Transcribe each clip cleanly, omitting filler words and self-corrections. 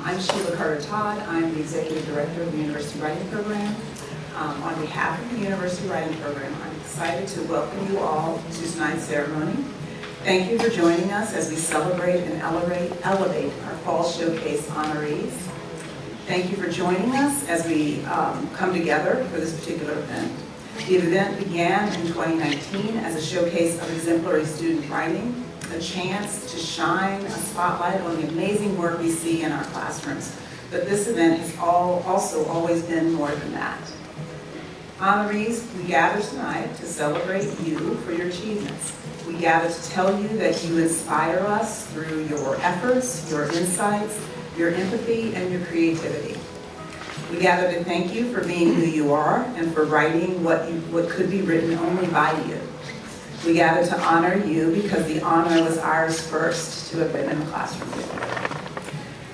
I'm Sheila Carter-Todd. I'm the Executive Director of the University Writing Program. On behalf of the University Writing Program, I'm excited to welcome you all to tonight's ceremony. Thank you for joining us as we celebrate and elevate our Fall Showcase honorees. Thank you for joining us as we come together for this particular event. The event began in 2019 as a showcase of exemplary student writing, a chance to shine a spotlight on the amazing work we see in our classrooms. But this event has also always been more than that. Honorees, we gather tonight to celebrate you for your achievements. We gather to tell you that you inspire us through your efforts, your insights, your empathy, and your creativity. We gather to thank you for being who you are and for writing what could be written only by you. We gather to honor you because the honor was ours first to have been in the classroom together.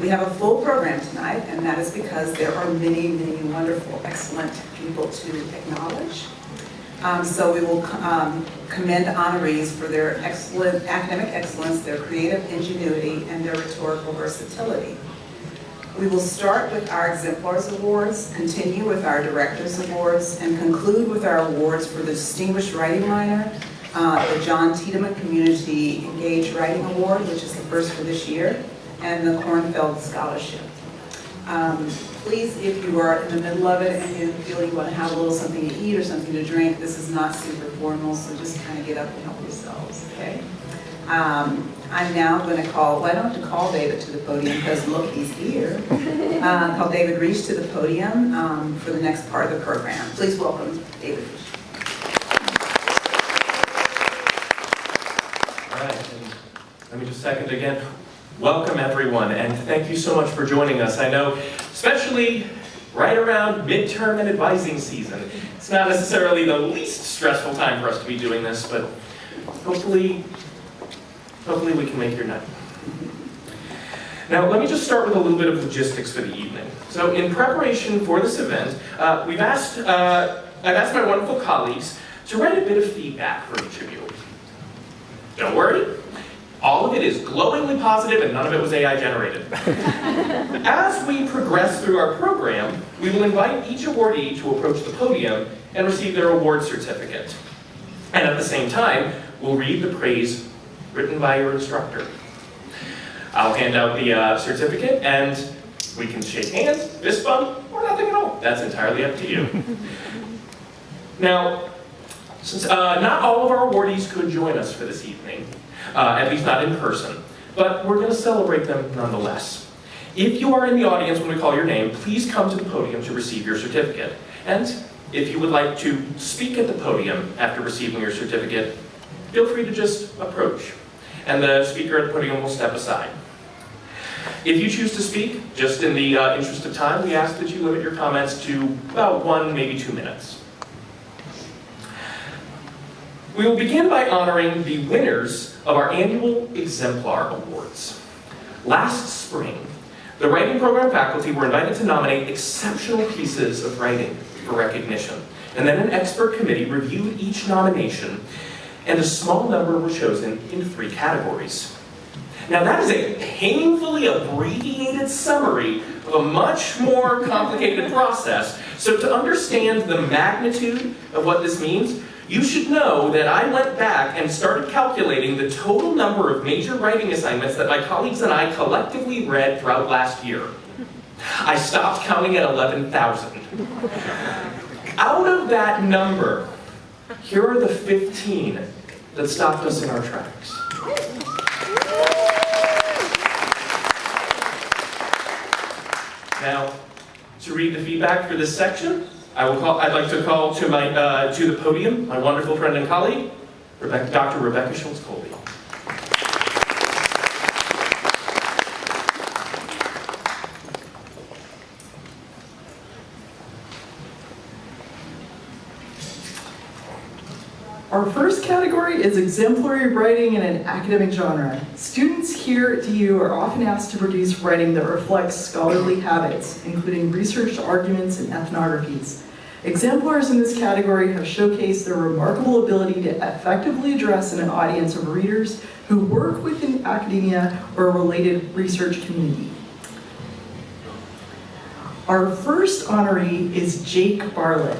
We have a full program tonight, and that is because there are many, many wonderful, excellent people to acknowledge. So we will commend honorees for their excellent academic excellence, their creative ingenuity, and their rhetorical versatility. We will start with our Exemplars Awards, continue with our Directors Awards, and conclude with our awards for the Distinguished Writing Minor, the John Tiedemann Community Engaged Writing Award, which is the first for this year, and the Kornfeld Scholarship. Please, if you are in the middle of it and you feel you want to have a little something to eat or something to drink, this is not super formal, so just kind of get up and help yourselves, okay? I'm now going to call, well, I don't have to call David to the podium because look, he's here. Call David Reich to the podium for the next part of the program. Please welcome David Reich. All right, and let me just second again. Welcome everyone, and thank you so much for joining us. I know, especially right around midterm and advising season, it's not necessarily the least stressful time for us to be doing this, but hopefully we can make your night. Now, let me just start with a little bit of logistics for the evening. So, in preparation for this event, I've asked my wonderful colleagues to write a bit of feedback for each of you. Don't worry. All of it is glowingly positive and none of it was AI generated. As we progress through our program, we will invite each awardee to approach the podium and receive their award certificate. And at the same time, we'll read the praise written by your instructor. I'll hand out the certificate and we can shake hands, fist bump, or nothing at all. That's entirely up to you. Now, since not all of our awardees could join us for this evening, at least not in person, but we're going to celebrate them nonetheless. If you are in the audience when we call your name, please come to the podium to receive your certificate. And if you would like to speak at the podium after receiving your certificate, feel free to just approach, and the speaker at the podium will step aside. If you choose to speak, just in the interest of time, we ask that you limit your comments to about 1, maybe 2 minutes. We will begin by honoring the winners of our annual Exemplar Awards. Last spring, the writing program faculty were invited to nominate exceptional pieces of writing for recognition, and then an expert committee reviewed each nomination, and a small number were chosen in 3 categories. Now that is a painfully abbreviated summary of a much more complicated process, so to understand the magnitude of what this means, you should know that I went back and started calculating the total number of major writing assignments that my colleagues and I collectively read throughout last year. I stopped counting at 11,000. Out of that number, here are the 15 that stopped us in our tracks. Now, to read the feedback for this section, I'd like to call to the podium my wonderful friend and colleague, Dr. Rebecca Schultz-Colby. Our first category is exemplary writing in an academic genre. Students here at DU are often asked to produce writing that reflects scholarly habits, including research arguments and ethnographies. Exemplars in this category have showcased their remarkable ability to effectively address an audience of readers who work within academia or a related research community. Our first honoree is Jake Bartlett.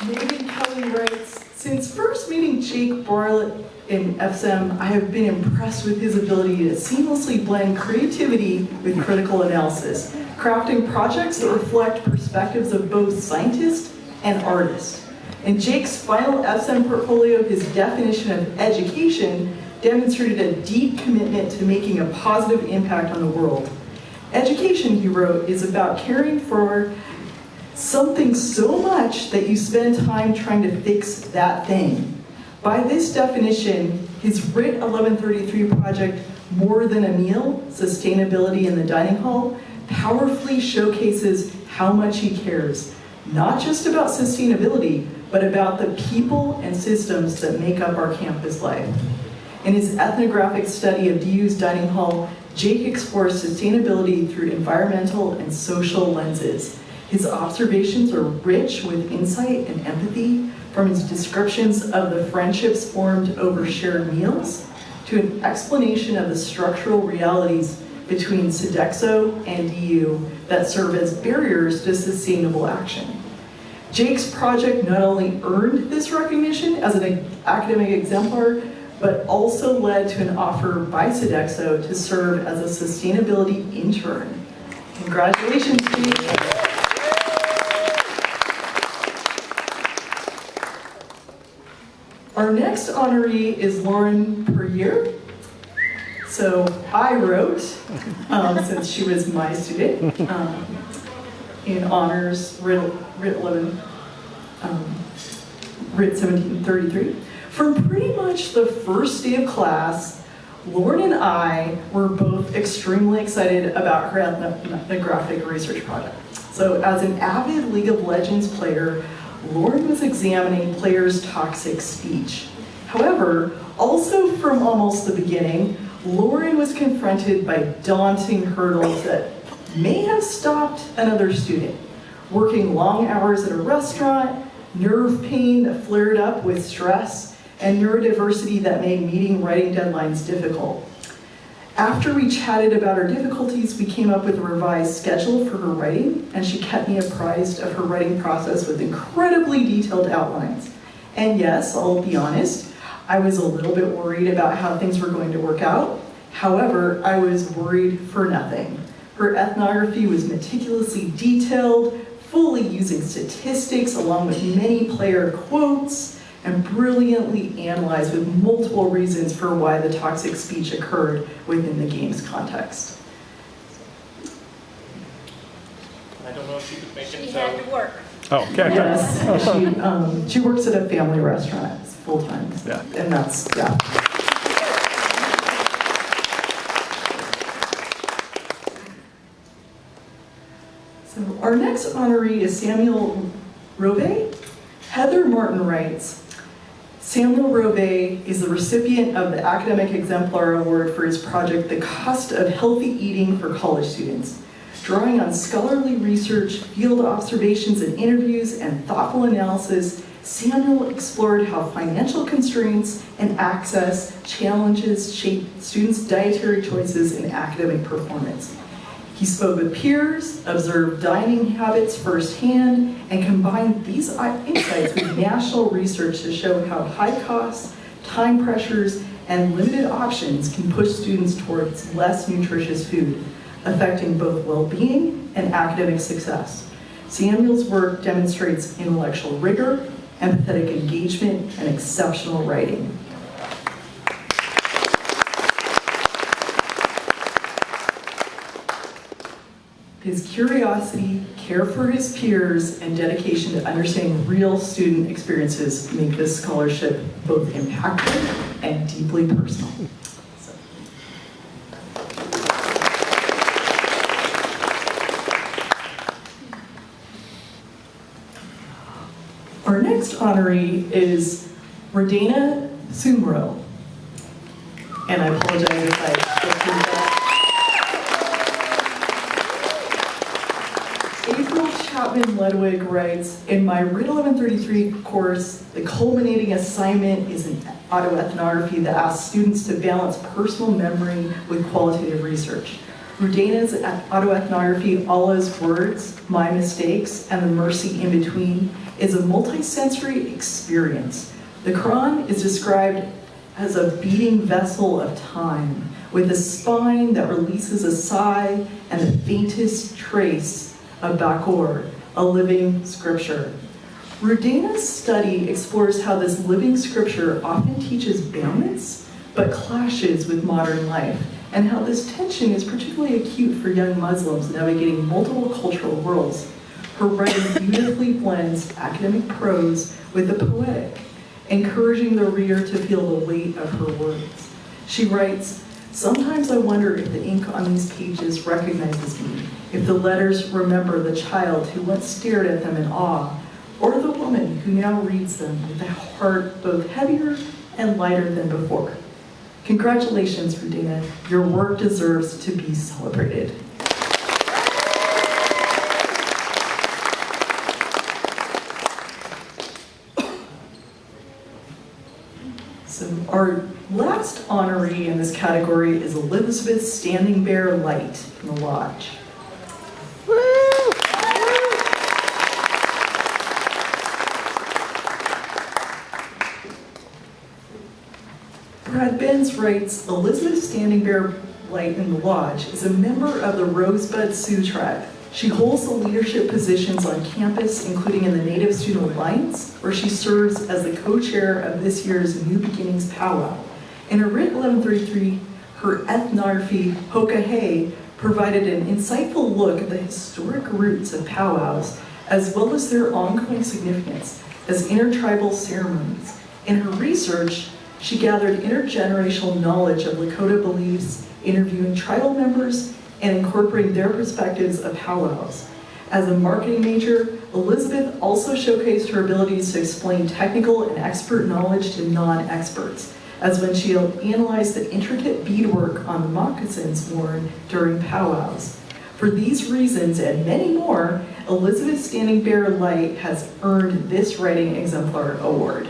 Megan Kelly writes, since first meeting Jake Bartlett in FSEM, I have been impressed with his ability to seamlessly blend creativity with critical analysis, crafting projects that reflect perspectives of both scientist and artist. In Jake's final FSEM portfolio, his definition of education demonstrated a deep commitment to making a positive impact on the world. Education, he wrote, is about caring for something so much that you spend time trying to fix that thing. By this definition, his RIT 1133 project, More Than a Meal, Sustainability in the Dining Hall, powerfully showcases how much he cares, not just about sustainability, but about the people and systems that make up our campus life. In his ethnographic study of DU's dining hall, Jake explores sustainability through environmental and social lenses. His observations are rich with insight and empathy, from his descriptions of the friendships formed over shared meals to an explanation of the structural realities between Sodexo and DU that serve as barriers to sustainable action. Jake's project not only earned this recognition as an academic exemplar, but also led to an offer by Sodexo to serve as a sustainability intern. Congratulations, Jake. Our next honoree is Lauren Perrier. So I wrote, since she was my student, in honors RIT 1733. From pretty much the first day of class, Lauren and I were both extremely excited about her ethnographic research project. So as an avid League of Legends player, Lauren was examining players' toxic speech. However, also from almost the beginning, Lauren was confronted by daunting hurdles that may have stopped another student. Working long hours at a restaurant, nerve pain that flared up with stress, and neurodiversity that made meeting writing deadlines difficult. After we chatted about our difficulties, we came up with a revised schedule for her writing, and she kept me apprised of her writing process with incredibly detailed outlines. And yes, I'll be honest, I was a little bit worried about how things were going to work out. However, I was worried for nothing. Her ethnography was meticulously detailed, fully using statistics along with many player quotes, and brilliantly analyzed with multiple reasons for why the toxic speech occurred within the game's context. I don't know if she could make it. She had to work. Oh, okay. Yes, she works at a family restaurant full-time, Yeah. and that's, yeah. So our next honoree is Samuel Rove. Heather Martin writes, Samuel Rove is the recipient of the Academic Exemplar Award for his project, The Cost of Healthy Eating for College Students. Drawing on scholarly research, field observations and interviews, and thoughtful analysis, Samuel explored how financial constraints and access challenges shape students' dietary choices and academic performance. He spoke with peers, observed dining habits firsthand, and combined these insights with national research to show how high costs, time pressures, and limited options can push students towards less nutritious food, affecting both well-being and academic success. Samuel's work demonstrates intellectual rigor, empathetic engagement, and exceptional writing. His curiosity, care for his peers, and dedication to understanding real student experiences make this scholarship both impactful and deeply personal. Our next honoree is Radana Sumro. And I apologize if I butchered that. April Chapman-Ledwig writes, in my Read 1133 course, the culminating assignment is an autoethnography that asks students to balance personal memory with qualitative research. Rudena's autoethnography, Allah's Words, My Mistakes, and the Mercy in Between, is a multisensory experience. The Quran is described as a beating vessel of time, with a spine that releases a sigh and the faintest trace of Bakor, a living scripture. Rudena's study explores how this living scripture often teaches balance, but clashes with modern life, and how this tension is particularly acute for young Muslims navigating multiple cultural worlds. Her writing beautifully blends academic prose with the poetic, encouraging the reader to feel the weight of her words. She writes, sometimes I wonder if the ink on these pages recognizes me, if the letters remember the child who once stared at them in awe, or the woman who now reads them with a heart both heavier and lighter than before. Congratulations, Rudena. Your work deserves to be celebrated. So our last honoree in this category is Elizabeth Standing Bear Light from the Lodge. Brad Benz writes, Elizabeth Standing Bear Light in the Lodge is a member of the Rosebud Sioux Tribe. She holds the leadership positions on campus, including in the Native Student Alliance, where she serves as the co-chair of this year's New Beginnings Powwow. In her Writ 1133, her ethnography, Hoka Hey, provided an insightful look at the historic roots of powwows, as well as their ongoing significance as intertribal ceremonies. In her research, she gathered intergenerational knowledge of Lakota beliefs, interviewing tribal members, and incorporating their perspectives of powwows. As a marketing major, Elizabeth also showcased her abilities to explain technical and expert knowledge to non-experts, as when she analyzed the intricate beadwork on the moccasins worn during powwows. For these reasons and many more, Elizabeth Standing Bear Light has earned this Writing Exemplar Award.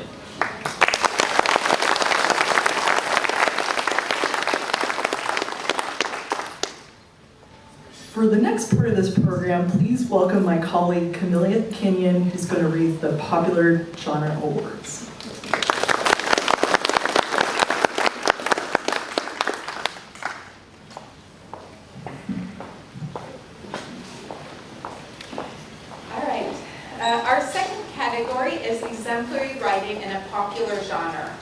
For the next part of this program, please welcome my colleague Camilla Kenyon, who's going to read the Popular Genre Awards. All right. Our second category is exemplary writing in a popular genre.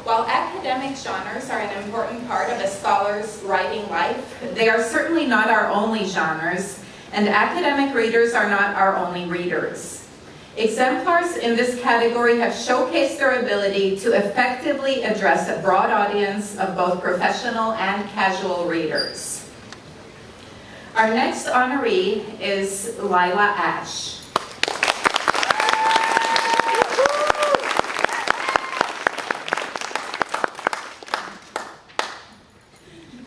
While academic genres are an important part of a scholar's writing life, they are certainly not our only genres, and academic readers are not our only readers. Exemplars in this category have showcased their ability to effectively address a broad audience of both professional and casual readers. Our next honoree is Lila Ash.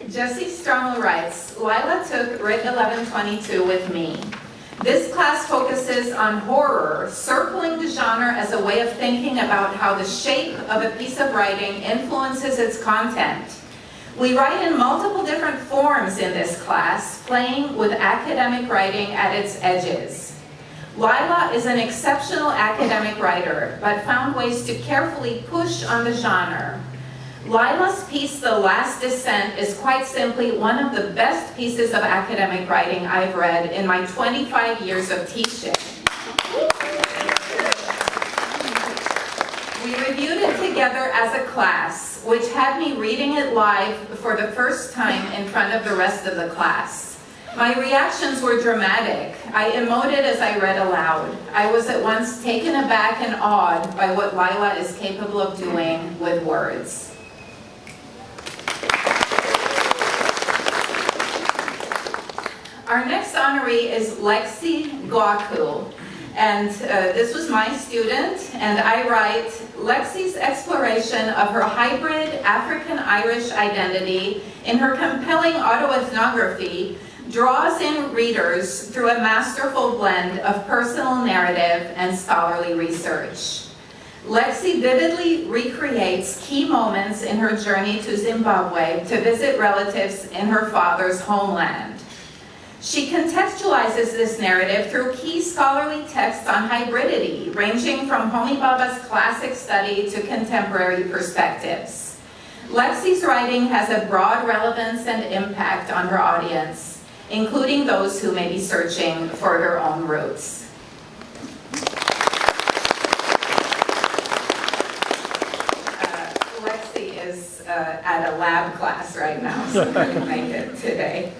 Jesse Strommel writes, Lila took Writ 1122 with me. This class focuses on horror, circling the genre as a way of thinking about how the shape of a piece of writing influences its content. We write in multiple different forms in this class, playing with academic writing at its edges. Lila is an exceptional academic writer, but found ways to carefully push on the genre. Lila's piece, The Last Descent, is quite simply one of the best pieces of academic writing I've read in my 25 years of teaching. We reviewed it together as a class, which had me reading it live for the first time in front of the rest of the class. My reactions were dramatic. I emoted as I read aloud. I was at once taken aback and awed by what Lila is capable of doing with words. Our next honoree is Lexi Guaku, and this was my student, and I write, Lexi's exploration of her hybrid African-Irish identity in her compelling autoethnography draws in readers through a masterful blend of personal narrative and scholarly research. Lexi vividly recreates key moments in her journey to Zimbabwe to visit relatives in her father's homeland. She contextualizes this narrative through key scholarly texts on hybridity, ranging from Homi Bhabha's classic study to contemporary perspectives. Lexi's writing has a broad relevance and impact on her audience, including those who may be searching for their own roots. Lexi is at a lab class right now, so I couldn't make it today.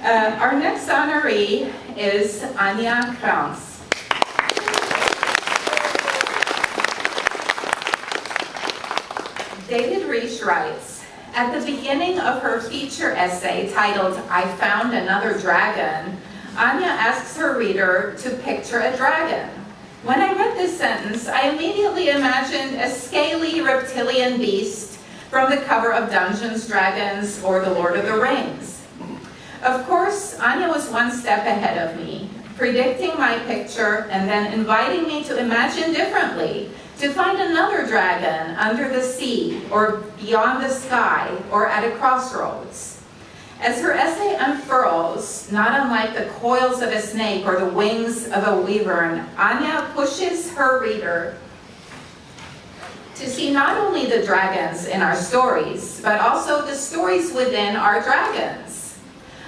Our next honoree is Anya Krantz. David Reich writes, at the beginning of her feature essay titled, I Found Another Dragon, Anya asks her reader to picture a dragon. When I read this sentence, I immediately imagined a scaly reptilian beast from the cover of Dungeons, Dragons, or The Lord of the Rings. Of course, Anya was one step ahead of me, predicting my picture and then inviting me to imagine differently, to find another dragon under the sea or beyond the sky or at a crossroads. As her essay unfurls, not unlike the coils of a snake or the wings of a wyvern, Anya pushes her reader to see not only the dragons in our stories, but also the stories within our dragons.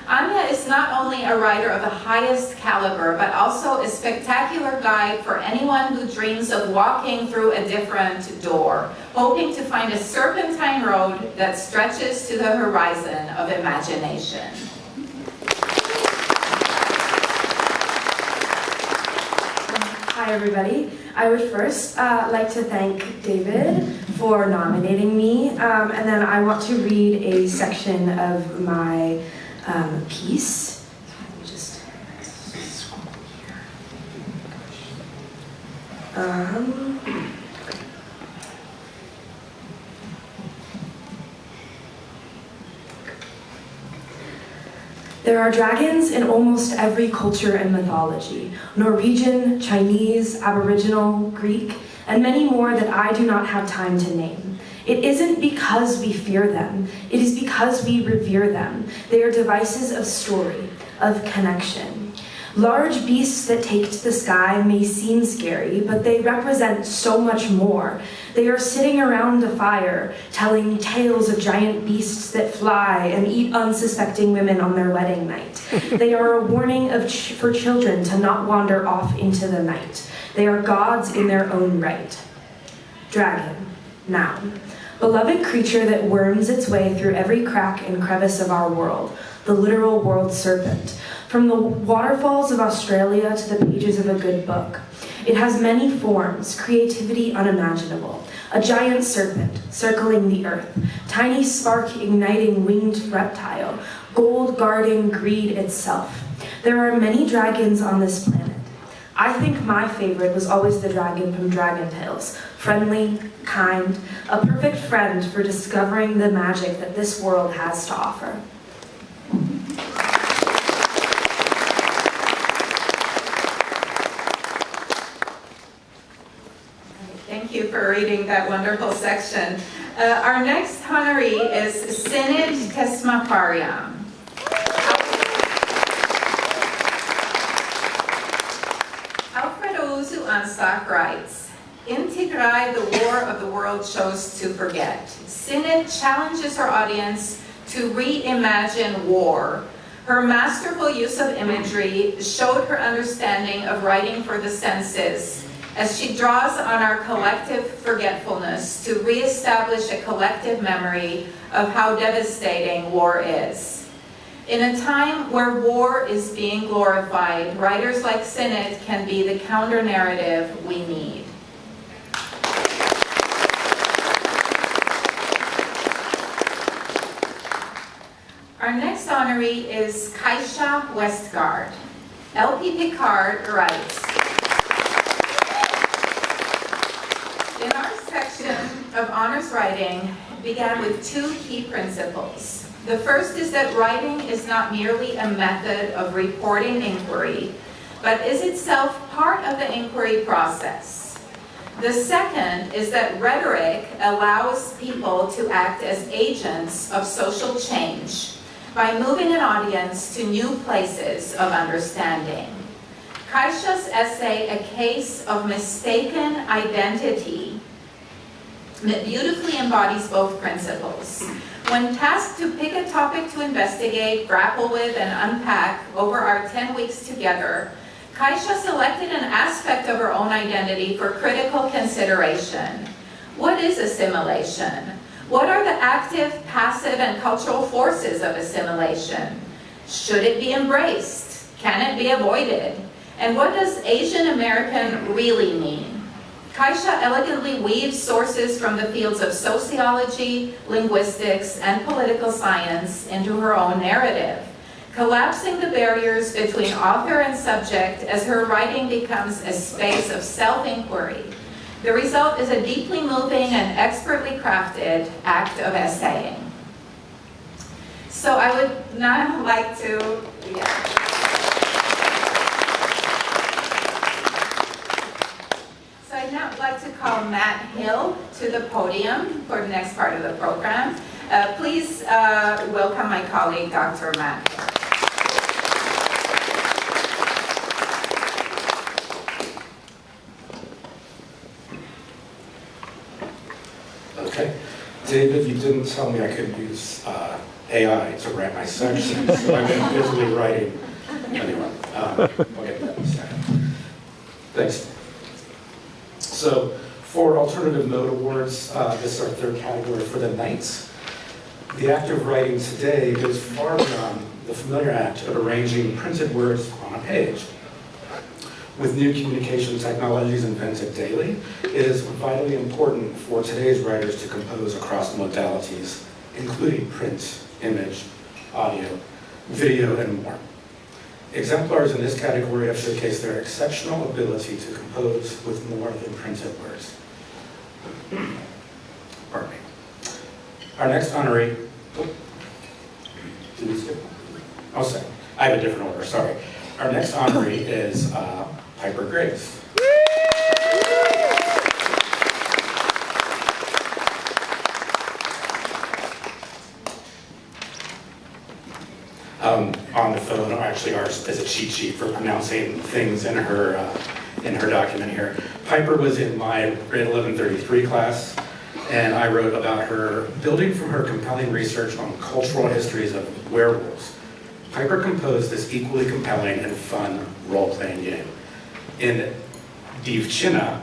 Anya is not only a writer of the highest caliber, but also a spectacular guide for anyone who dreams of walking through a different door, hoping to find a serpentine road that stretches to the horizon of imagination. Hi everybody. I would first like to thank David for nominating me, and then I want to read a section of my piece. Let me just scroll here. There are dragons in almost every culture and mythology: Norwegian, Chinese, Aboriginal, Greek, and many more that I do not have time to name. It isn't because we fear them, it is because we revere them. They are devices of story, of connection. Large beasts that take to the sky may seem scary, but they represent so much more. They are sitting around a fire, telling tales of giant beasts that fly and eat unsuspecting women on their wedding night. They are a warning for children to not wander off into the night. They are gods in their own right. Dragon, noun. Beloved creature that worms its way through every crack and crevice of our world, the literal world serpent. From the waterfalls of Australia to the pages of a good book. It has many forms, creativity unimaginable. A giant serpent circling the earth, tiny spark igniting winged reptile, gold guarding greed itself. There are many dragons on this planet. I think my favorite was always the dragon from Dragon Tales. Friendly, kind, a perfect friend for discovering the magic that this world has to offer. Thank you for reading that wonderful section. Our next honoree is Sinit Tesmapariam. Alfredo Uzu-Ansak writes, in Tigray, the war of the world chose to forget. Sinit challenges her audience to reimagine war. Her masterful use of imagery showed her understanding of writing for the senses, as she draws on our collective forgetfulness to reestablish a collective memory of how devastating war is. In a time where war is being glorified, writers like Sinit can be the counter-narrative we need. Our next honoree is Kaisha Westgard. L.P. Picard writes, in our section of honors writing began with two key principles. The first is that writing is not merely a method of reporting inquiry, but is itself part of the inquiry process. The second is that rhetoric allows people to act as agents of social change by moving an audience to new places of understanding. Kaisha's essay, A Case of Mistaken Identity, beautifully embodies both principles. When tasked to pick a topic to investigate, grapple with, and unpack over our 10 weeks together, Kaisha selected an aspect of her own identity for critical consideration. What is assimilation? What are the active, passive, and cultural forces of assimilation? Should it be embraced? Can it be avoided? And what does Asian American really mean? Kaisha elegantly weaves sources from the fields of sociology, linguistics, and political science into her own narrative, collapsing the barriers between author and subject as her writing becomes a space of self-inquiry. The result is a deeply moving and expertly crafted act of essaying. So I would now like to, So I'd now like to call Matt Hill to the podium for the next part of the program. Please welcome my colleague, Dr. Matt Hill. Okay. David, you didn't tell me I could use AI to write my section, so I've been busily writing. Anyway, we'll get to that in a second. Thanks. So, for Alternative Mode Awards, this is our third category for the night. The act of writing today goes far beyond the familiar act of arranging printed words on a page. With new communication technologies invented daily, it is vitally important for today's writers to compose across modalities, including print, image, audio, video, and more. Exemplars in this category have showcased their exceptional ability to compose with more than printed words. Pardon me. Our next honoree, did we skip? Oh, sorry. I have a different order, sorry. Our next honoree is Piper Graves. On the phone, actually ours is a cheat sheet for pronouncing things in her document here. Piper was in my grade 1133 class, and I wrote about her building from her compelling research on cultural histories of werewolves. Piper composed this equally compelling and fun role-playing game. In Divchina,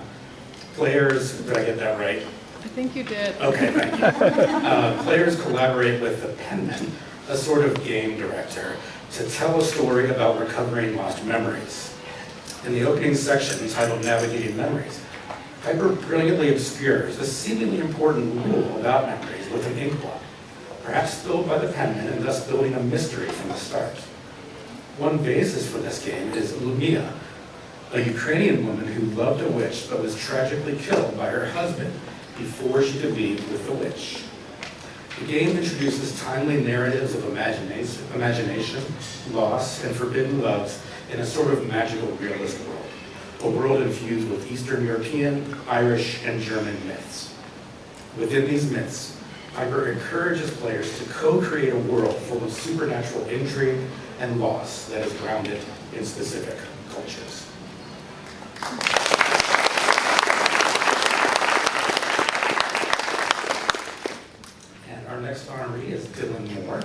players, did I get that right? I think you did. Okay, thank you. Players collaborate with the penman, a sort of game director, to tell a story about recovering lost memories. In the opening section, entitled Navigating Memories, Piper brilliantly obscures a seemingly important rule about memories with an ink blot, perhaps spilled by the penman and thus building a mystery from the start. One basis for this game is Lumia, a Ukrainian woman who loved a witch but was tragically killed by her husband before she could be with the witch. The game introduces timely narratives of imagination, loss, and forbidden loves in a sort of magical realist world, a world infused with Eastern European, Irish, and German myths. Within these myths, Piper encourages players to co-create a world full of supernatural intrigue and loss that is grounded in specific cultures. And our next honoree is Dylan Moore.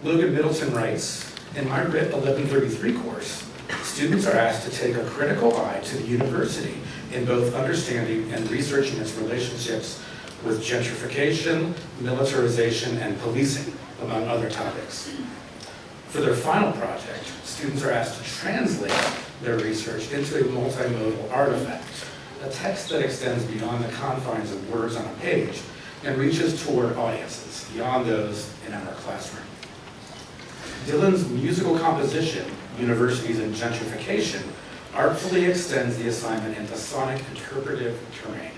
Logan Middleton writes, in my Writ 1133 course, students are asked to take a critical eye to the university in both understanding and researching its relationships with gentrification, militarization, and policing, among other topics. For their final project, students are asked to translate their research into a multimodal artifact, a text that extends beyond the confines of words on a page and reaches toward audiences beyond those in our classroom. Dylan's musical composition, Universities and Gentrification, artfully extends the assignment into sonic interpretive terrain.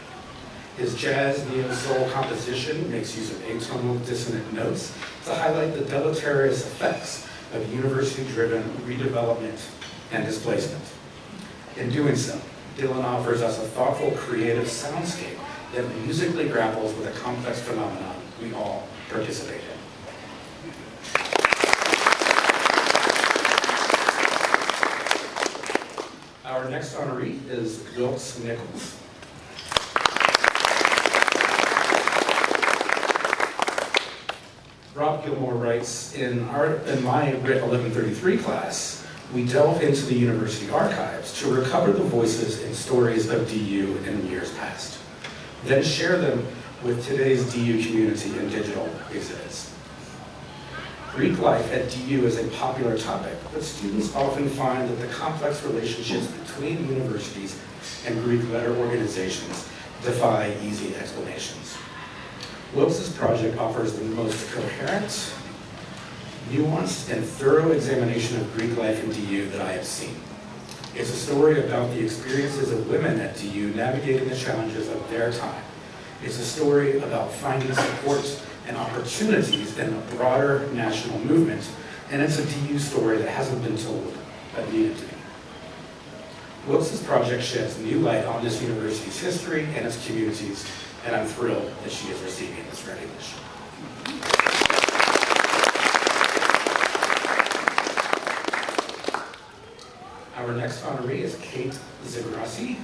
His jazz neo-soul composition makes use of atonal dissonant notes to highlight the deleterious effects of university-driven redevelopment and displacement. In doing so, Dylan offers us a thoughtful, creative soundscape that musically grapples with a complex phenomenon we all participate in. Our next honoree is Wilkes Nichols. Rob Gilmore writes, in my Writ 1133 class, we delve into the university archives to recover the voices and stories of DU in years past, then share them with today's DU community in digital exhibits. Greek life at DU is a popular topic, but students often find that the complex relationships between universities and Greek letter organizations defy easy explanations. Wilkes' project offers the most coherent, nuanced, and thorough examination of Greek life in DU that I have seen. It's a story about the experiences of women at DU navigating the challenges of their time. It's a story about finding support and opportunities in a broader national movement, and it's a DU story that hasn't been told but needed to be. Wilkes' project sheds new light on this university's history and its communities, and I'm thrilled that she is receiving this recognition. Our next honoree is Kate Zagrassi.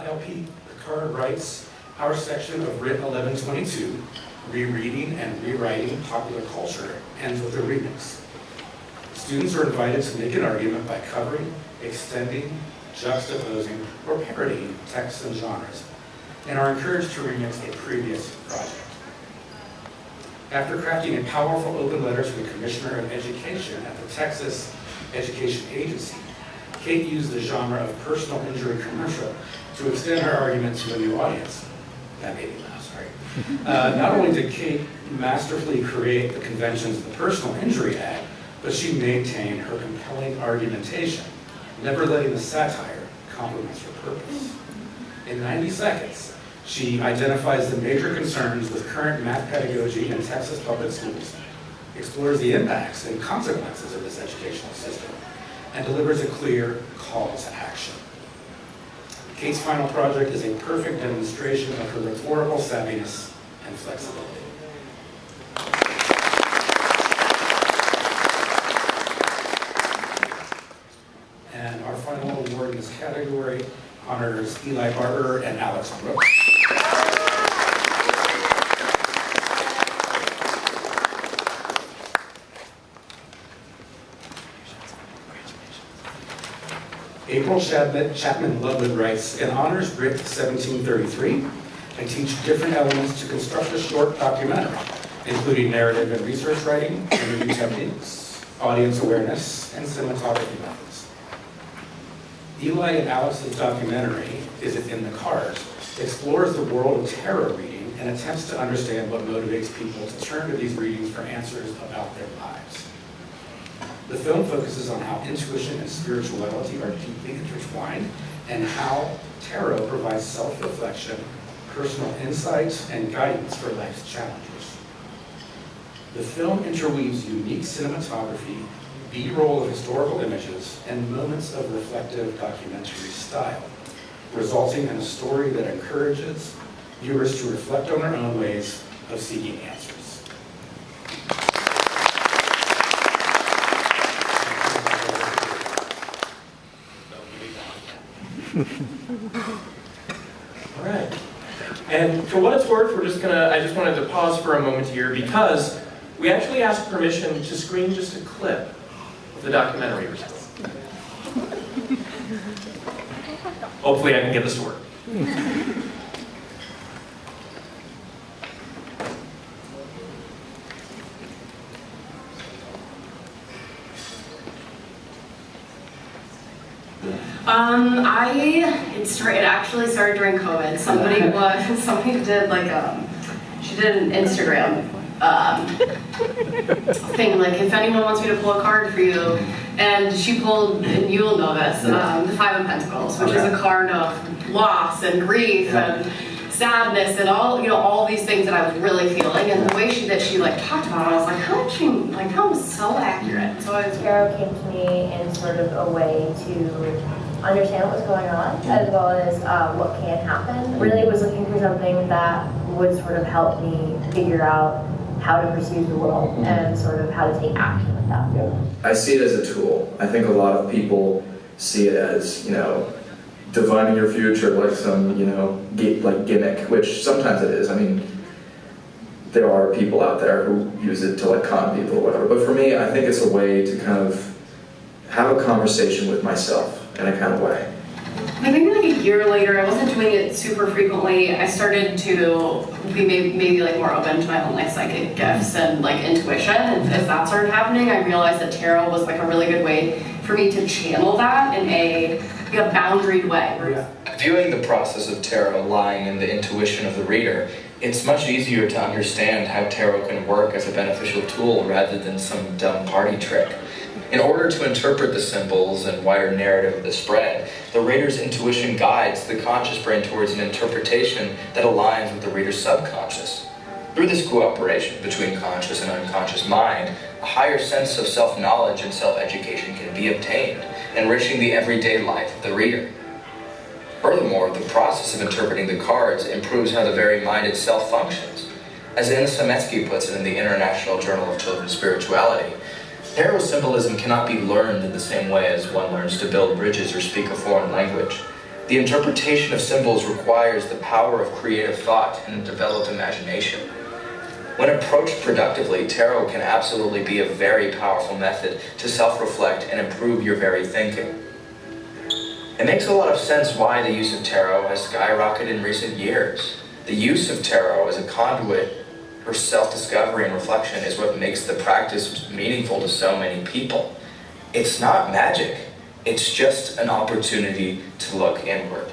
LP Picard writes, our section of Writ 1122, Rereading and Rewriting Popular Culture, ends with a remix. Students are invited to make an argument by covering, extending, juxtaposing, or parodying texts and genres, and are encouraged to remix a previous project. After crafting a powerful open letter to the Commissioner of Education at the Texas Education Agency, Kate used the genre of personal injury commercial to extend her argument to a new audience. That made me laugh, sorry. Not only did Kate masterfully create the conventions of the personal injury ad, but she maintained her compelling argumentation, never letting the satire compromise her purpose. In 90 seconds, she identifies the major concerns with current math pedagogy in Texas public schools, explores the impacts and consequences of this educational system, and delivers a clear call to action. Kate's final project is a perfect demonstration of her rhetorical savviness and flexibility. And our final award in this category honors Eli Barber and Alex Brooks. April Chapman Ludwig writes, in honors Writ 1733, I teach different elements to construct a short documentary, including narrative and research writing, interview techniques, audience awareness, and cinematography methods. Eli and Alex's documentary, Is It in the Cars?, explores the world of tarot reading and attempts to understand what motivates people to turn to these readings for answers about their lives. The film focuses on how intuition and spirituality are deeply intertwined and how tarot provides self-reflection, personal insights, and guidance for life's challenges. The film interweaves unique cinematography, B-roll of historical images, and moments of reflective documentary style, resulting in a story that encourages viewers to reflect on their own ways of seeking answers. All right. And for what it's worth, I just wanted to pause for a moment here because we actually asked permission to screen just a clip of the documentary results. Hopefully I can get this to work. It actually started during COVID. Somebody did she did an Instagram thing, like if anyone wants me to pull a card for you, and she pulled, and you'll know this, the Five of Pentacles, which is a card of loss and grief and sadness and all these things that I was really feeling, and the way that she talked about it, I was like, how was so accurate. So Tarot came to me in sort of a way to understand what was going on, as well as what can happen. Really was looking for something that would sort of help me figure out how to perceive the world and sort of how to take action with that. I see it as a tool. I think a lot of people see it as, divining your future, like some, gimmick, which sometimes it is. I mean, there are people out there who use it to con people or whatever. But for me, I think it's a way to kind of have a conversation with myself in a kind of way. Maybe a year later, I wasn't doing it super frequently. I started to be maybe more open to my own psychic gifts and intuition. And as that started happening, I realized that tarot was a really good way for me to channel that in a boundaried way. Viewing the process of tarot lying in the intuition of the reader, it's much easier to understand how tarot can work as a beneficial tool rather than some dumb party trick. In order to interpret the symbols and wider narrative of the spread, the reader's intuition guides the conscious brain towards an interpretation that aligns with the reader's subconscious. Through this cooperation between conscious and unconscious mind, a higher sense of self-knowledge and self-education can be obtained, enriching the everyday life of the reader. Furthermore, the process of interpreting the cards improves how the very mind itself functions. As Anna Sametsky puts it in the International Journal of Children's Spirituality, tarot symbolism cannot be learned in the same way as one learns to build bridges or speak a foreign language. The interpretation of symbols requires the power of creative thought and a developed imagination. When approached productively, tarot can absolutely be a very powerful method to self-reflect and improve your very thinking. It makes a lot of sense why the use of tarot has skyrocketed in recent years. The use of tarot as a conduit for self-discovery and reflection is what makes the practice meaningful to so many people. It's not magic, it's just an opportunity to look inward.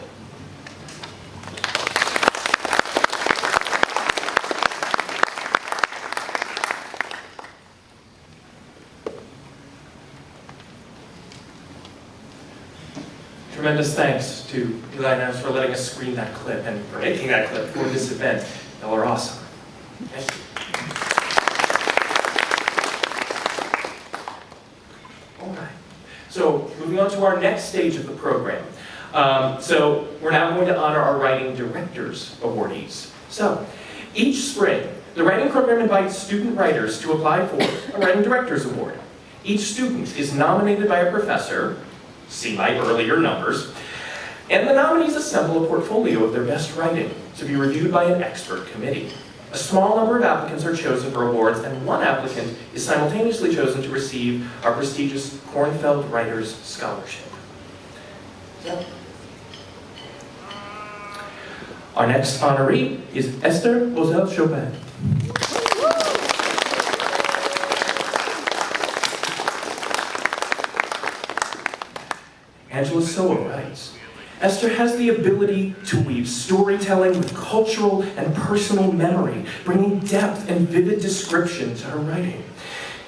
Tremendous thanks to Eli and Naz for letting us screen that clip and for making that clip for this event. Y'all are awesome. Thank you. All right. So moving on to our next stage of the program. So we're now going to honor our Writing Directors awardees. So each spring, the writing program invites student writers to apply for a Writing Directors Award. Each student is nominated by a professor, see my earlier numbers, and the nominees assemble a portfolio of their best writing to be reviewed by an expert committee. A small number of applicants are chosen for awards, and one applicant is simultaneously chosen to receive our prestigious Kornfeld Writers Scholarship. Our next honoree is Esther Rosel-Chopin. Angela Soa writes, Esther has the ability to weave storytelling with cultural and personal memory, bringing depth and vivid description to her writing.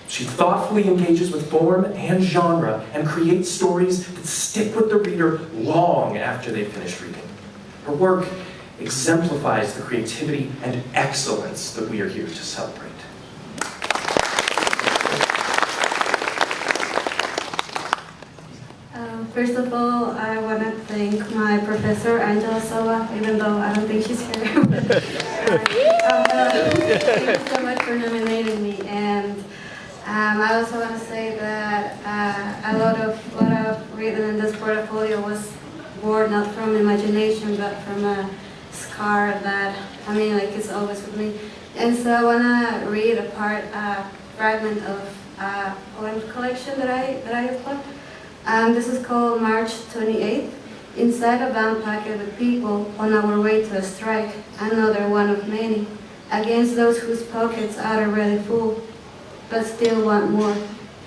She thoughtfully engages with form and genre and creates stories that stick with the reader long after they've finished reading. Her work exemplifies the creativity and excellence that we are here to celebrate. First of all, I want to thank my professor, Angela Soa, even though I don't think she's here. Thank you so much for nominating me. And I also want to say that a lot of reading in this portfolio was born not from imagination, but from a scar that, it's always with me. And so I want to read a fragment of a poem collection that I have put. This is called March 28th. Inside a van packed with people on our way to a strike, another one of many, against those whose pockets are already full, but still want more.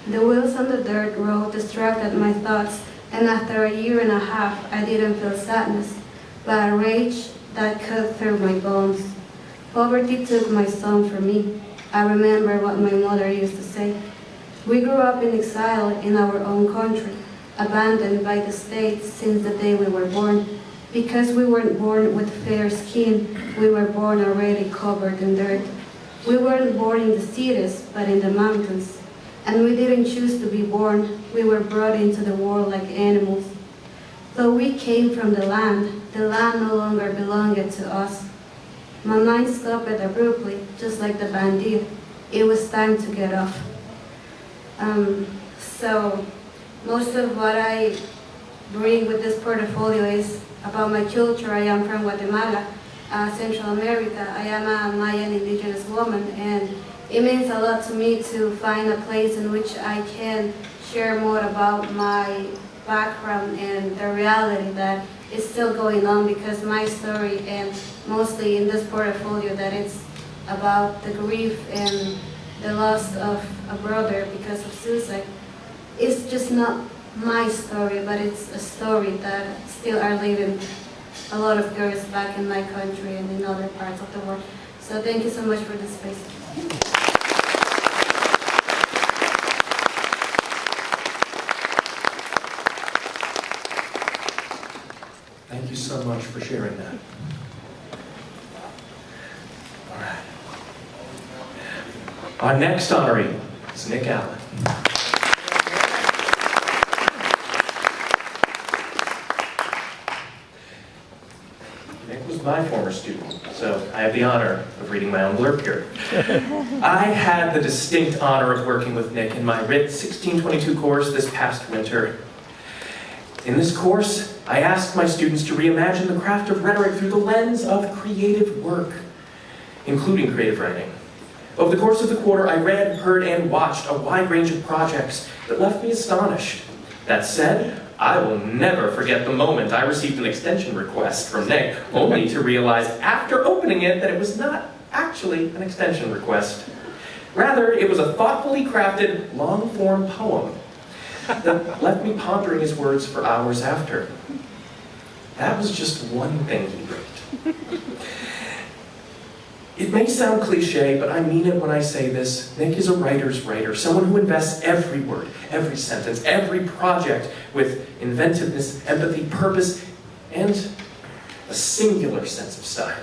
The wheels on the dirt road distracted my thoughts, and after a year and a half, I didn't feel sadness, but a rage that cut through my bones. Poverty took my son from me. I remember what my mother used to say. We grew up in exile in our own country, abandoned by the state since the day we were born. Because we weren't born with fair skin, we were born already covered in dirt. We weren't born in the cities, but in the mountains. And we didn't choose to be born, we were brought into the world like animals. Though we came from the land no longer belonged to us. My mind stopped abruptly, just like the bandit. It was time to get off. So most of what I bring with this portfolio is about my culture. I am from Guatemala, Central America. I am a Mayan indigenous woman, and it means a lot to me to find a place in which I can share more about my background and the reality that is still going on, because my story, and mostly in this portfolio, that it's about the grief and the loss of a brother because of suicide. It's just not my story, but it's a story that still are living a lot of girls back in my country and in other parts of the world. So thank you so much for this space. Thank you so much for sharing that. All right. Our next honoree is Nick Allen. Nick was my former student, so I have the honor of reading my own blurb here. I had the distinct honor of working with Nick in my WRIT 1622 course this past winter. In this course, I asked my students to reimagine the craft of rhetoric through the lens of creative work, including creative writing. Over the course of the quarter, I read, heard, and watched a wide range of projects that left me astonished. That said, I will never forget the moment I received an extension request from Nick, only to realize after opening it that it was not actually an extension request. Rather, it was a thoughtfully crafted, long-form poem that left me pondering his words for hours after. That was just one thing he wrote. It may sound cliche, but I mean it when I say this. Nick is a writer's writer, someone who invests every word, every sentence, every project with inventiveness, empathy, purpose, and a singular sense of style.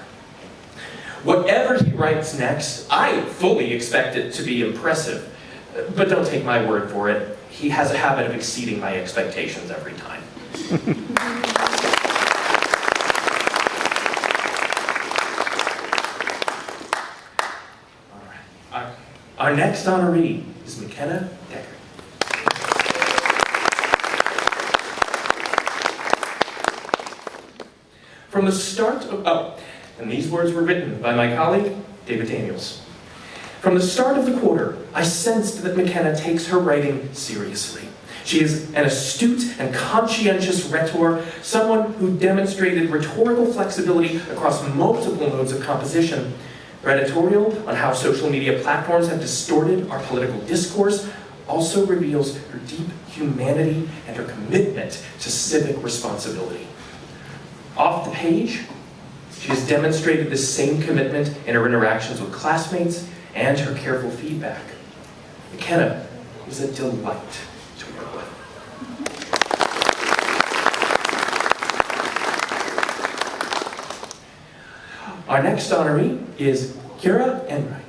Whatever he writes next, I fully expect it to be impressive. But don't take my word for it. He has a habit of exceeding my expectations every time. All right. Our next honoree is McKenna Decker. From the start of, and these words were written by my colleague, David Daniels. From the start of the quarter, I sensed that McKenna takes her writing seriously. She is an astute and conscientious rhetor, someone who demonstrated rhetorical flexibility across multiple modes of composition. Her editorial on how social media platforms have distorted our political discourse also reveals her deep humanity and her commitment to civic responsibility. Off the page, she has demonstrated the same commitment in her interactions with classmates and her careful feedback. McKenna was a delight to work with. Our next honoree is Kira Enright.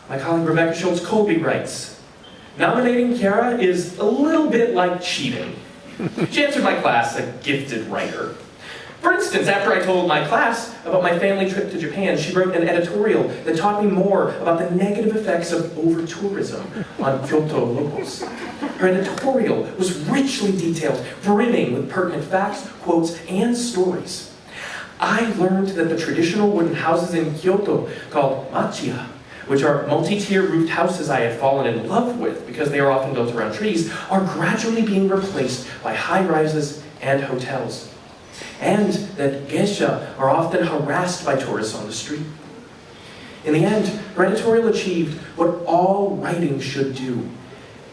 My colleague Rebecca Schultz-Colby writes, nominating Kira is a little bit like cheating. She answered my class, a gifted writer. For instance, after I told my class about my family trip to Japan, she wrote an editorial that taught me more about the negative effects of over-tourism on Kyoto locals. Her editorial was richly detailed, brimming with pertinent facts, quotes, and stories. I learned that the traditional wooden houses in Kyoto, called machiya, which are multi-tier roofed houses I had fallen in love with because they are often built around trees, are gradually being replaced by high-rises and hotels. And that geisha are often harassed by tourists on the street. In the end, her editorial achieved what all writing should do: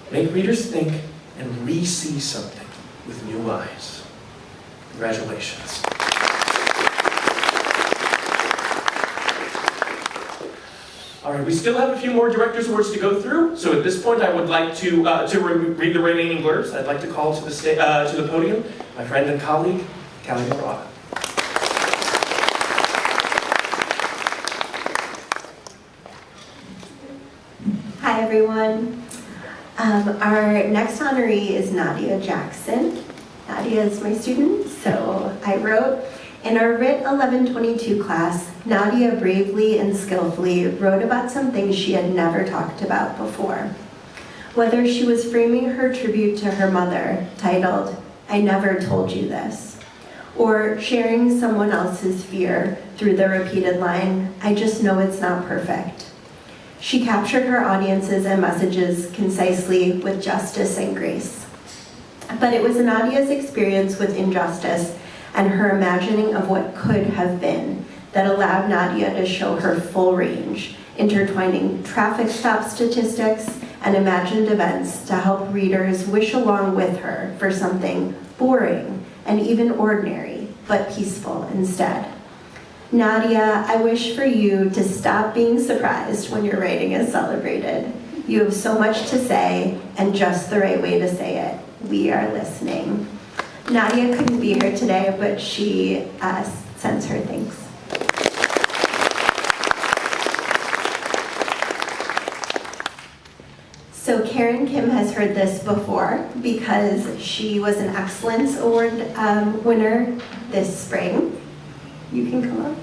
make readers think and re-see something with new eyes. Congratulations. All right, we still have a few more Director's Awards to go through, so at this point I would like to read the remaining blurs. I'd like to call to the podium my friend and colleague, Callie Morata. Hi everyone. Our next honoree is Nadia Jackson. Nadia is my student, so I wrote, in our Writ 1122 class, Nadia bravely and skillfully wrote about some things she had never talked about before. Whether she was framing her tribute to her mother, titled, I Never Told You This, or sharing someone else's fear through the repeated line, I just know it's not perfect. She captured her audiences and messages concisely with justice and grace. But it was Nadia's experience with injustice and her imagining of what could have been that allowed Nadia to show her full range, intertwining traffic stop statistics and imagined events to help readers wish along with her for something boring and even ordinary, but peaceful instead. Nadia, I wish for you to stop being surprised when your writing is celebrated. You have so much to say and just the right way to say it. We are listening. Nadia couldn't be here today, but she sends her thanks. So Karen Kim has heard this before because she was an Excellence Award winner this spring. You can come up.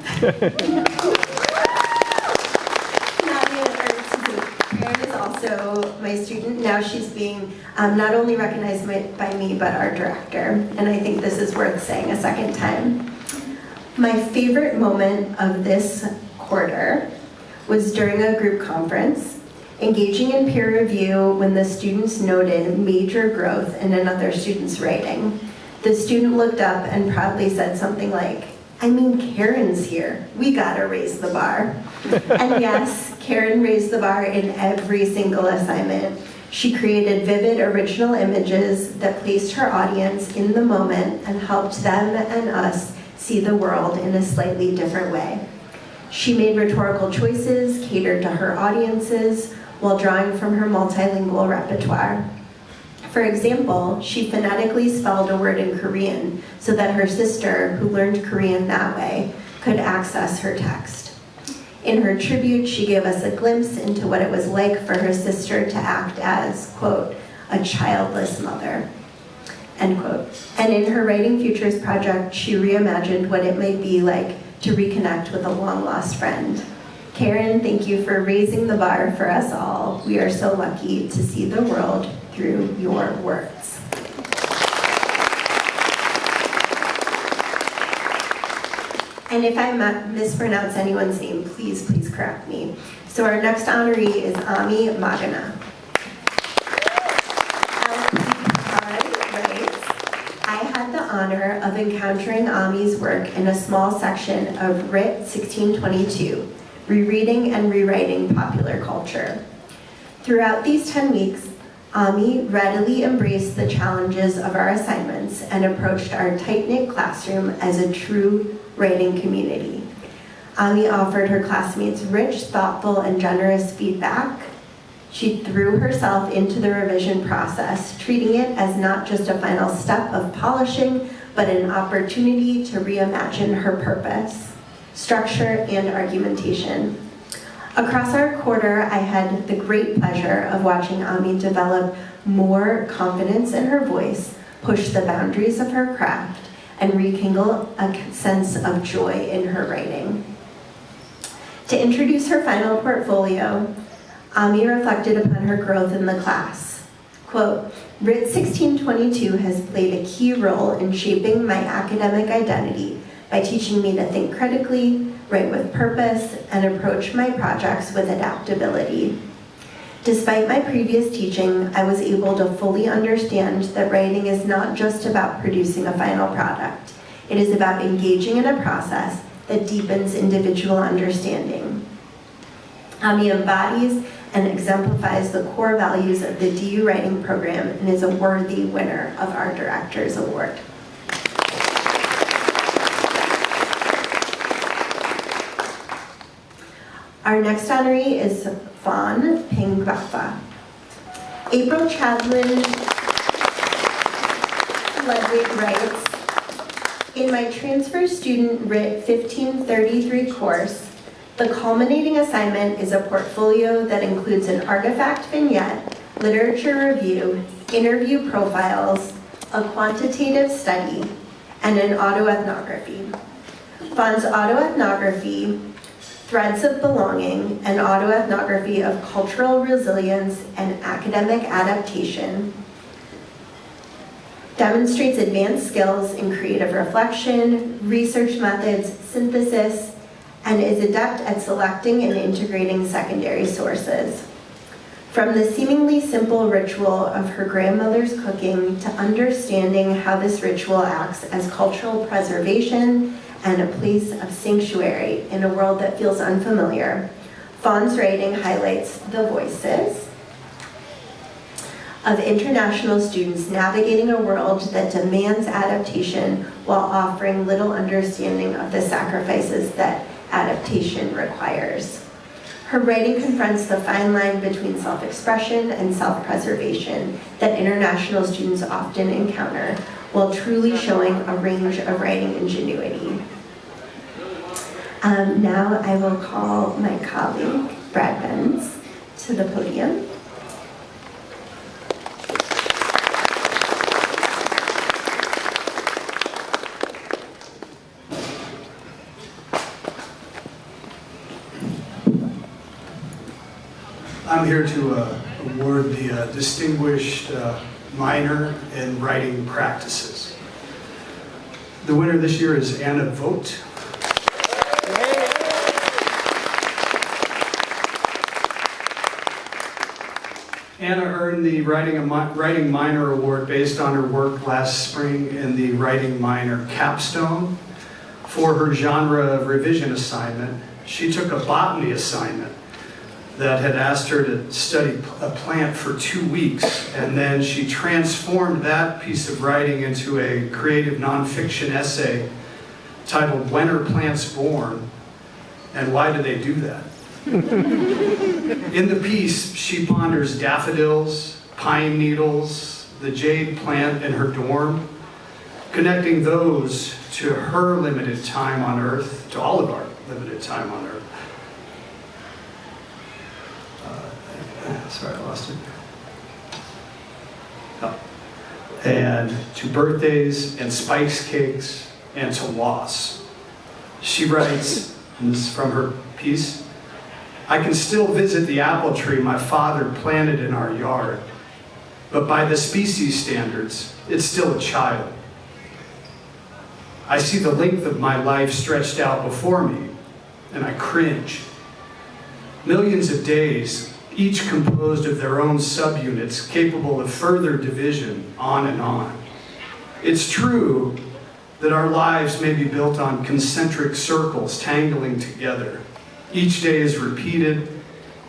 Karen is also my student. Now she's being not only recognized by me, but our director. And I think this is worth saying a second time. My favorite moment of this quarter was during a group conference, engaging in peer review when the students noted major growth in another student's writing. The student looked up and proudly said something like, I mean, Karen's here. We gotta raise the bar. And yes, Karen raised the bar in every single assignment. She created vivid, original images that placed her audience in the moment and helped them and us see the world in a slightly different way. She made rhetorical choices catered to her audiences while drawing from her multilingual repertoire. For example, she phonetically spelled a word in Korean so that her sister, who learned Korean that way, could access her text. In her tribute, she gave us a glimpse into what it was like for her sister to act as, quote, a childless mother, end quote. And in her Writing Futures project, she reimagined what it might be like to reconnect with a long-lost friend. Karen, thank you for raising the bar for us all. We are so lucky to see the world through your words. And if I mispronounce anyone's name, please correct me. So our next honoree is Ami Magana. I had the honor of encountering Ami's work in a small section of Writ 1622, Rereading and Rewriting Popular Culture. Throughout these 10 weeks, Ami readily embraced the challenges of our assignments and approached our tight-knit classroom as a true writing community. Ami offered her classmates rich, thoughtful, and generous feedback. She threw herself into the revision process, treating it as not just a final step of polishing, but an opportunity to reimagine her purpose, structure, and argumentation. Across our quarter, I had the great pleasure of watching Ami develop more confidence in her voice, push the boundaries of her craft, and rekindle a sense of joy in her writing. To introduce her final portfolio, Ami reflected upon her growth in the class. Quote, Writ 1622 has played a key role in shaping my academic identity by teaching me to think critically, write with purpose, and approach my projects with adaptability. Despite my previous teaching, I was able to fully understand that writing is not just about producing a final product. It is about engaging in a process that deepens individual understanding. Ami embodies and exemplifies the core values of the DU Writing Program and is a worthy winner of our Director's Award. Our next honoree is Fawn Pingbafa. April Chadlin Ludwig writes, in my transfer student Writ 1533 course, the culminating assignment is a portfolio that includes an artifact vignette, literature review, interview profiles, a quantitative study, and an autoethnography. Fawn's autoethnography, Threads of Belonging, an autoethnography of cultural resilience and academic adaptation, demonstrates advanced skills in creative reflection, research methods, synthesis, and is adept at selecting and integrating secondary sources. From the seemingly simple ritual of her grandmother's cooking to understanding how this ritual acts as cultural preservation and a place of sanctuary in a world that feels unfamiliar, Fawn's writing highlights the voices of international students navigating a world that demands adaptation while offering little understanding of the sacrifices that adaptation requires. Her writing confronts the fine line between self-expression and self-preservation that international students often encounter, while truly showing a range of writing ingenuity. Now I will call my colleague, Brad Benz, to the podium. I'm here to award the Distinguished Minor in Writing Practices. The winner this year is Anna Vogt. Anna earned the Writing Minor Award based on her work last spring in the Writing Minor Capstone. For her genre of revision assignment, she took a botany assignment that had asked her to study a plant for 2 weeks, and then she transformed that piece of writing into a creative nonfiction essay titled When Are Plants Born, and Why Do They Do That? In the piece, she ponders daffodils, pine needles, the jade plant in her dorm, connecting those to her limited time on Earth, to all of our limited time on Earth. Sorry, I lost it. Oh. And to birthdays and spice cakes and to loss. She writes, and this is from her piece, I can still visit the apple tree my father planted in our yard, but by the species standards, it's still a child. I see the length of my life stretched out before me, and I cringe. Millions of days, each composed of their own subunits capable of further division, on and on. It's true that our lives may be built on concentric circles tangling together. Each day is repeated,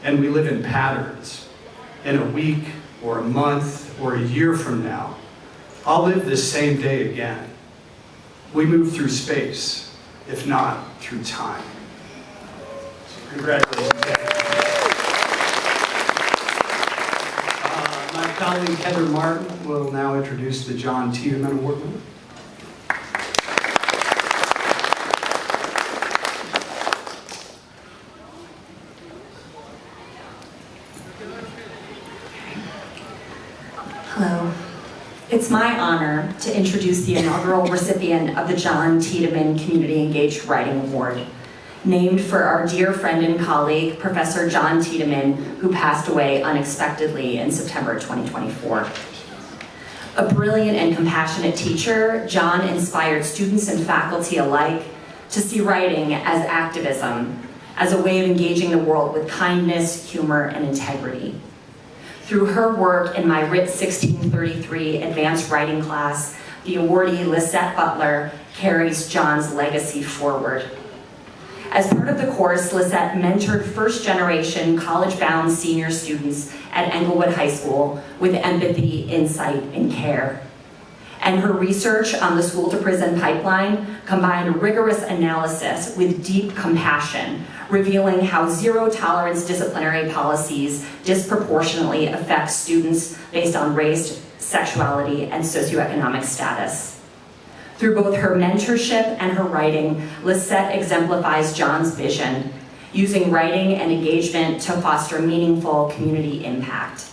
and we live in patterns. In a week, or a month, or a year from now, I'll live this same day again. We move through space, if not through time. So congratulations. My colleague Heather Martin will now introduce the John Tiedemann Award winner. Hello. It's my honor to introduce the inaugural recipient of the John Tiedemann Community Engaged Writing Award, named for our dear friend and colleague, Professor John Tiedemann, who passed away unexpectedly in September 2024. A brilliant and compassionate teacher, John inspired students and faculty alike to see writing as activism, as a way of engaging the world with kindness, humor, and integrity. Through her work in my Writ 1633 advanced writing class, the awardee Lisette Butler carries John's legacy forward. As part of the course, Lisette mentored first-generation college-bound senior students at Englewood High School with empathy, insight, and care. And her research on the school-to-prison pipeline combined rigorous analysis with deep compassion, revealing how zero-tolerance disciplinary policies disproportionately affect students based on race, sexuality, and socioeconomic status. Through both her mentorship and her writing, Lisette exemplifies John's vision, using writing and engagement to foster meaningful community impact.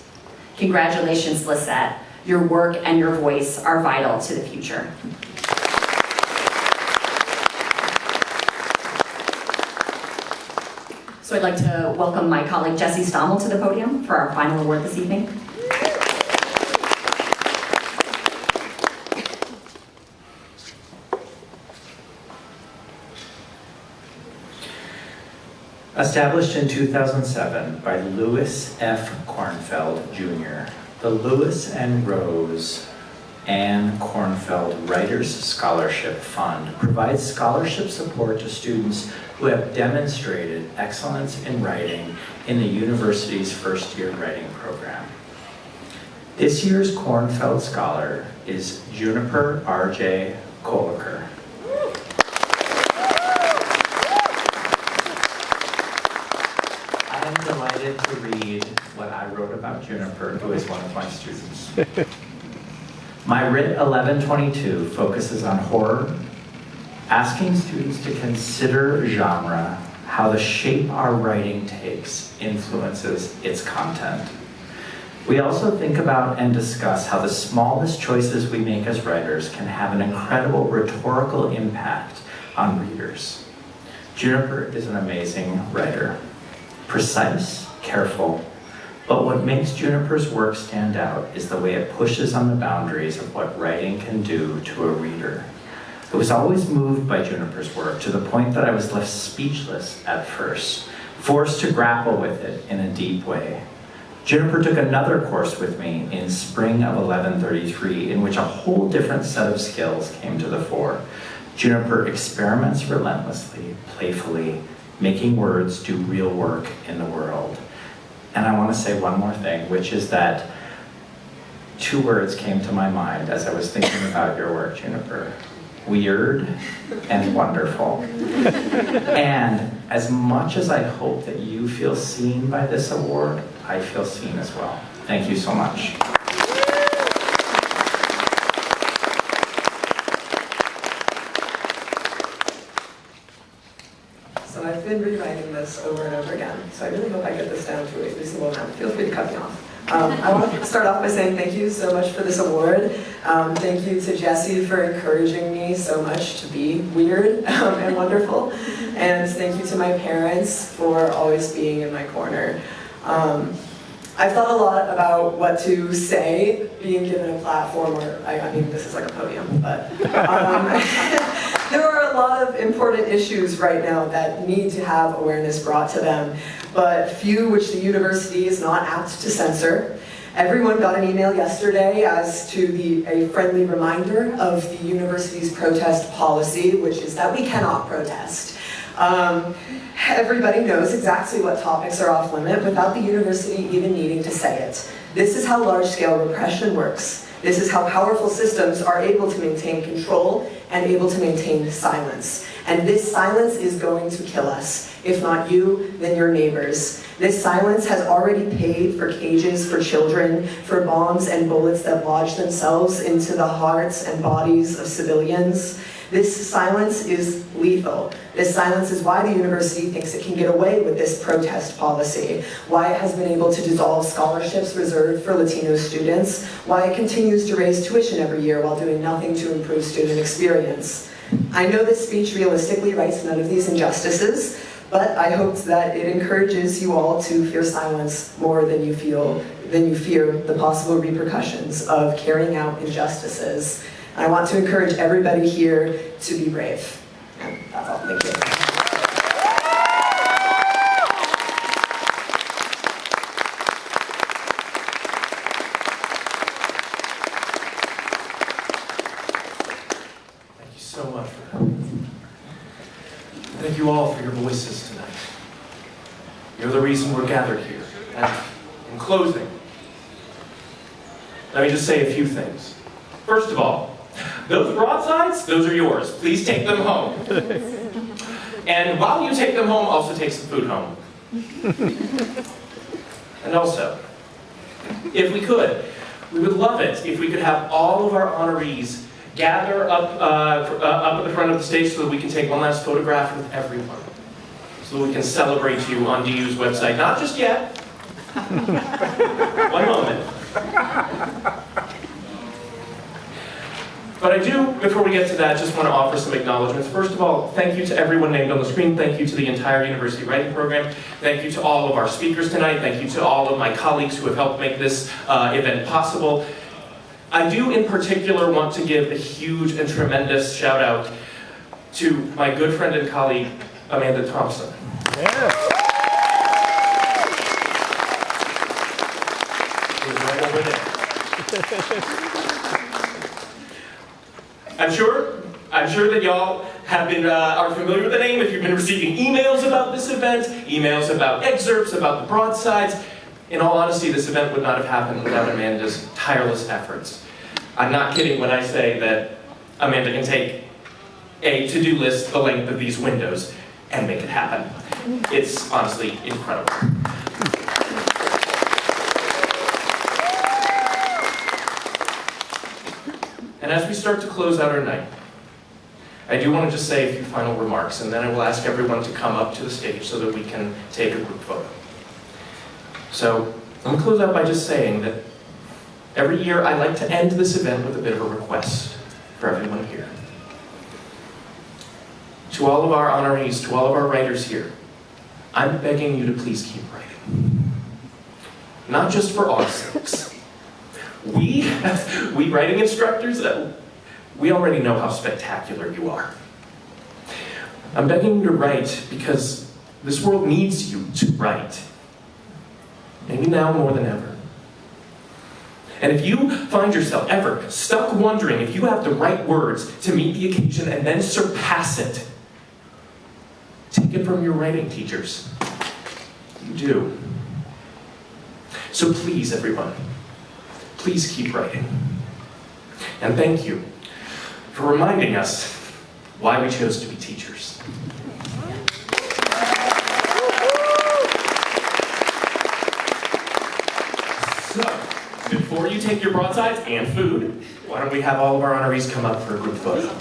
Congratulations, Lisette. Your work and your voice are vital to the future. So I'd like to welcome my colleague Jessie Stommel to the podium for our final award this evening. Established in 2007 by Louis F. Kornfeld, Jr., the Louis and Rose Ann Kornfeld Writers Scholarship Fund provides scholarship support to students who have demonstrated excellence in writing in the university's first-year writing program. This year's Kornfeld Scholar is Juniper R.J. Koliker. I am delighted to read what I wrote about Juniper, who is one of my students. My Writ 1122 focuses on horror, asking students to consider genre, how the shape our writing takes influences its content. We also think about and discuss how the smallest choices we make as writers can have an incredible rhetorical impact on readers. Juniper is an amazing writer, precise, careful, but what makes Juniper's work stand out is the way it pushes on the boundaries of what writing can do to a reader. I was always moved by Juniper's work to the point that I was left speechless at first, forced to grapple with it in a deep way. Juniper took another course with me in spring of 1133 in which a whole different set of skills came to the fore. Juniper experiments relentlessly, playfully, making words do real work in the world. And I want to say one more thing, which is that two words came to my mind as I was thinking about your work, Juniper. Weird and wonderful. And as much as I hope that you feel seen by this award, I feel seen as well. Thank you so much. So I've been rewriting this over and over again, so I really hope I get this down to a reasonable amount. Feel free to cut me off. I want to start off by saying thank you so much for this award. Thank you to Jessie for encouraging me so much to be weird and wonderful. And thank you to my parents for always being in my corner. I've thought a lot about what to say, being given a platform, or I mean, this is like a podium, but there are a lot of important issues right now that need to have awareness brought to them, but few which the university is not apt to censor. Everyone got an email yesterday as to a friendly reminder of the university's protest policy, which is that we cannot protest. Everybody knows exactly what topics are off limit without the university even needing to say it. This is how large-scale repression works. This is how powerful systems are able to maintain control and able to maintain silence. And this silence is going to kill us. If not you, then your neighbors. This silence has already paid for cages for children, for bombs and bullets that lodge themselves into the hearts and bodies of civilians. This silence is lethal. This silence is why the university thinks it can get away with this protest policy, why it has been able to dissolve scholarships reserved for Latino students, why it continues to raise tuition every year while doing nothing to improve student experience. I know this speech realistically rights none of these injustices, but I hope that it encourages you all to fear silence more than you fear the possible repercussions of carrying out injustices. I want to encourage everybody here to be brave. And that's all. Thank you. Thank you so much for that. Thank you all for your voices tonight. You're the reason we're gathered here. And in closing, let me just say a few things. First of all, those broadsides, those are yours. Please take them home. And while you take them home, also take some food home. And also, if we could, we would love it if we could have all of our honorees gather up at the front of the stage so that we can take one last photograph with everyone. So that we can celebrate you on DU's website. Not just yet. One moment. But I do, before we get to that, just want to offer some acknowledgments. First of all, thank you to everyone named on the screen. Thank you to the entire University Writing Program. Thank you to all of our speakers tonight. Thank you to all of my colleagues who have helped make this event possible. I do, in particular, want to give a huge and tremendous shout out to my good friend and colleague, Amanda Thompson. Yeah. Who's right over there. I'm sure that y'all have been are familiar with the name if you've been receiving emails about this event, emails about excerpts, about the broadsides. In all honesty, this event would not have happened without Amanda's tireless efforts. I'm not kidding when I say that Amanda can take a to-do list the length of these windows and make it happen. It's honestly incredible. And as we start to close out our night, I do want to just say a few final remarks, and then I will ask everyone to come up to the stage so that we can take a group photo. So, let me close out by just saying that every year I like to end this event with a bit of a request for everyone here. To all of our honorees, to all of our writers here, I'm begging you to please keep writing. Not just for our sakes. We writing instructors, we already know how spectacular you are. I'm begging you to write because this world needs you to write. Maybe now more than ever. And if you find yourself ever stuck wondering if you have the right words to meet the occasion and then surpass it, take it from your writing teachers. You do. So please, everyone, please keep writing. And thank you for reminding us why we chose to be teachers. So, before you take your broadsides and food, why don't we have all of our honorees come up for a group photo?